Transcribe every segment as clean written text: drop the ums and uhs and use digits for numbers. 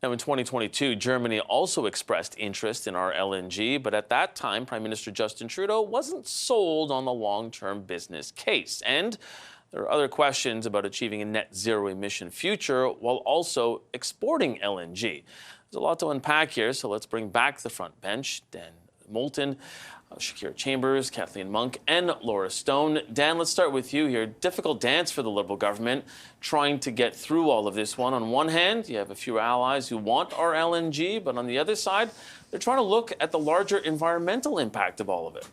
Now, in 2022, Germany also expressed interest in our LNG, but at that time, Prime Minister Justin Trudeau wasn't sold on the long-term business case. And there are other questions about achieving a net zero emission future while also exporting LNG. There's a lot to unpack here, so let's bring back the front bench. Dan Moulton, Shakira Chambers, Kathleen Monk, and Laura Stone. Dan, let's start with you here. Difficult dance for the Liberal government trying to get through all of this one. On one hand, you have a few allies who want our LNG, but on the other side, they're trying to look at the larger environmental impact of all of it.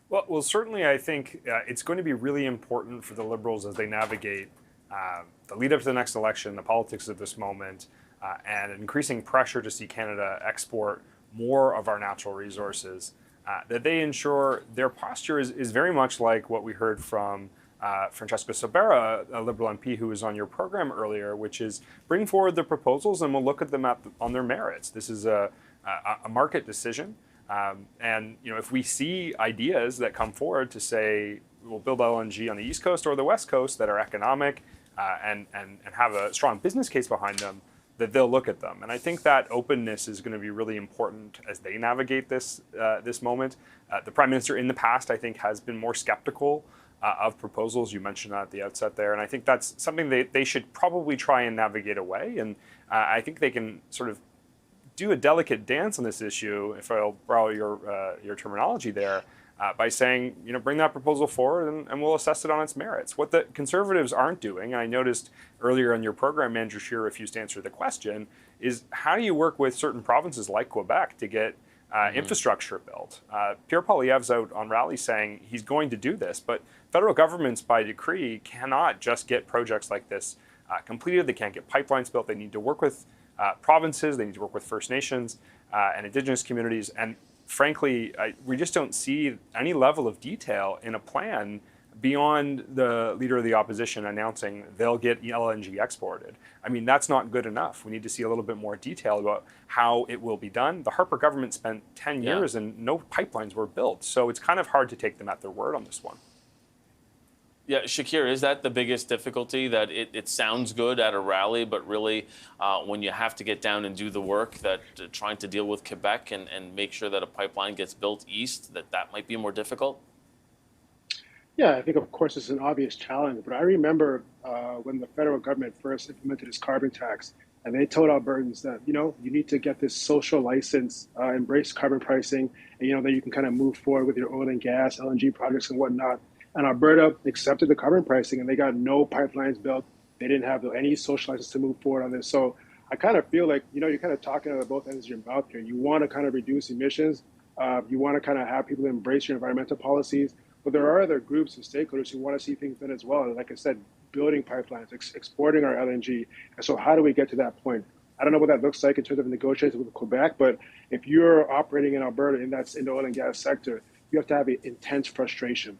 Well, certainly I think it's going to be really important for the Liberals as they navigate the lead up to the next election, the politics of this moment, and increasing pressure to see Canada export more of our natural resources, that they ensure their posture is very much like what we heard from Francesca Sobera, a Liberal MP who was on your program earlier, which is bring forward the proposals and we'll look at them on their merits. This is a market decision. And if we see ideas that come forward to say we'll build LNG on the East Coast or the West Coast that are economic and have a strong business case behind them, that they'll look at them. And I think that openness is going to be really important as they navigate this moment. The Prime Minister in the past, I think, has been more skeptical of proposals. You mentioned that at the outset there. And I think that's something they should probably try and navigate away. And I think they can sort of do a delicate dance on this issue, if I'll borrow your terminology there, by saying, bring that proposal forward and we'll assess it on its merits. What the Conservatives aren't doing, and I noticed earlier in your program, Andrew Scheer refused to answer the question, is how do you work with certain provinces like Quebec to get infrastructure built? Pierre Poilievre's out on rally saying he's going to do this, but federal governments by decree cannot just get projects like this completed. They can't get pipelines built. They need to work with provinces, they need to work with First Nations and Indigenous communities. And frankly, we just don't see any level of detail in a plan beyond the Leader of the Opposition announcing they'll get LNG exported. I mean, that's not good enough. We need to see a little bit more detail about how it will be done. The Harper government spent 10 years and no pipelines were built. So it's kind of hard to take them at their word on this one. Yeah, Shakir, is that the biggest difficulty, that it sounds good at a rally, but really when you have to get down and do the work, that trying to deal with Quebec and make sure that a pipeline gets built east, that might be more difficult? Yeah, I think, of course, it's an obvious challenge. But I remember when the federal government first implemented its carbon tax, and they told Albertans that, you need to get this social license, embrace carbon pricing, and, that you can kind of move forward with your oil and gas, LNG projects and whatnot. And Alberta accepted the carbon pricing, and they got no pipelines built. They didn't have any social license to move forward on this. So I kind of feel like, you're kind of talking out of both ends of your mouth here. You want to kind of reduce emissions. You want to kind of have people embrace your environmental policies. But there are other groups and stakeholders who want to see things done as well. Like I said, building pipelines, exporting our LNG. And so how do we get to that point? I don't know what that looks like in terms of negotiations with Quebec, but if you're operating in Alberta in the oil and gas sector, you have to have intense frustration.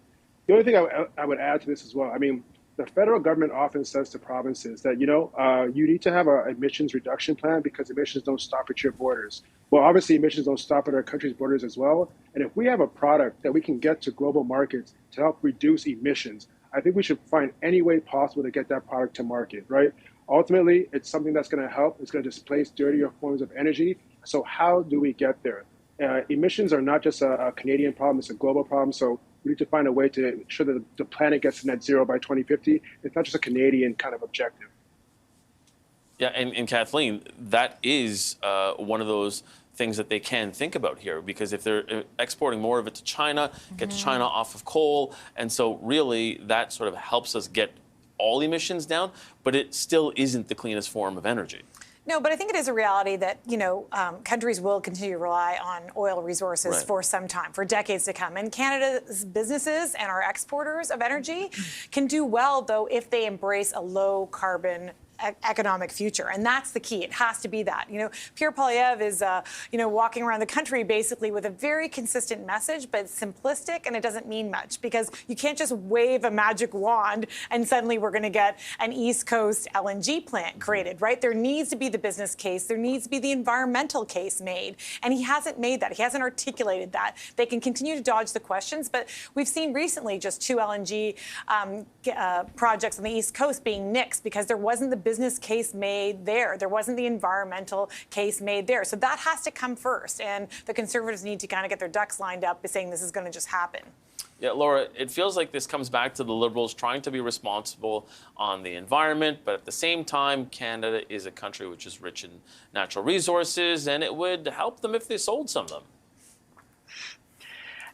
The only thing I would add to this as well, I mean, the federal government often says to provinces that, you need to have an emissions reduction plan because emissions don't stop at your borders. Well, obviously, emissions don't stop at our country's borders as well. And if we have a product that we can get to global markets to help reduce emissions, I think we should find any way possible to get that product to market, right? Ultimately, it's something that's going to help. It's going to displace dirtier forms of energy. So how do we get there? Emissions are not just a Canadian problem, it's a global problem. So we need to find a way to ensure that the planet gets to net zero by 2050. It's not just a Canadian kind of objective. Yeah, and Kathleen, that is one of those things that they can think about here, because if they're exporting more of it to China, get China off of coal, and so really that sort of helps us get all emissions down, but it still isn't the cleanest form of energy. No, but I think it is a reality that, countries will continue to rely on oil resources for some time, for decades to come. And Canada's businesses and our exporters of energy can do well, though, if they embrace a low carbon economic future. And that's the key. It has to be that. Pierre Poilievre is, walking around the country basically with a very consistent message, but it's simplistic and it doesn't mean much because you can't just wave a magic wand and suddenly we're going to get an East Coast LNG plant created, right? There needs to be the business case. There needs to be the environmental case made. And he hasn't made that. He hasn't articulated that. They can continue to dodge the questions, but we've seen recently just 2 LNG projects on the East Coast being nixed because there wasn't the business case made there. There wasn't the environmental case made there. So that has to come first. And the Conservatives need to kind of get their ducks lined up by saying this is going to just happen. Yeah, Laura, it feels like this comes back to the Liberals trying to be responsible on the environment, but at the same time, Canada is a country which is rich in natural resources, and it would help them if they sold some of them.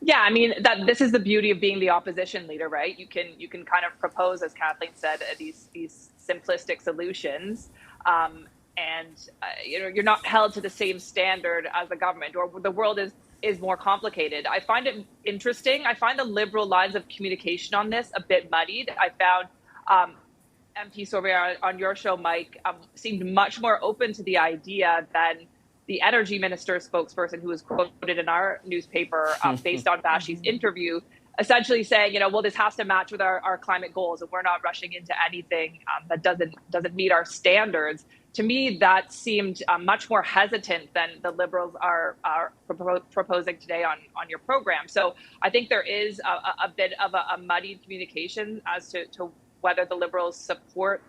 Yeah, I mean, this is the beauty of being the opposition leader, right? You can kind of propose, as Kathleen said, these simplistic solutions, and you're not held to the same standard as the government, or the world is more complicated. I find it interesting. I find the Liberal lines of communication on this a bit muddied. I found MP Sauvé on your show, Mike, seemed much more open to the idea than the energy minister's spokesperson, who was quoted in our newspaper based on Bashi's interview, essentially saying, well, this has to match with our climate goals, and we're not rushing into anything that doesn't meet our standards. To me, that seemed much more hesitant than the Liberals are proposing today on your program. So I think there is a bit of a muddied communication as to whether the Liberals support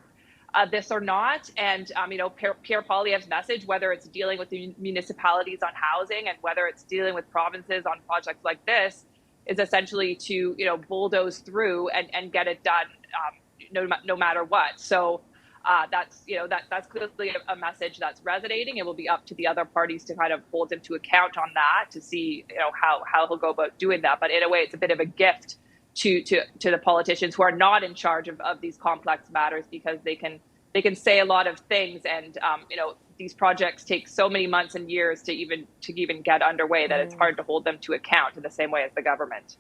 this or not. And, Pierre Poilievre's message, whether it's dealing with the municipalities on housing and whether it's dealing with provinces on projects like this, is essentially to, bulldoze through and get it done no matter what. So that's clearly a message that's resonating. It will be up to the other parties to kind of hold him to account on that, to see, how he'll go about doing that. But in a way, it's a bit of a gift to the politicians who are not in charge of these complex matters, because they can say a lot of things, and these projects take so many months and years to even get underway that it's hard to hold them to account in the same way as the government.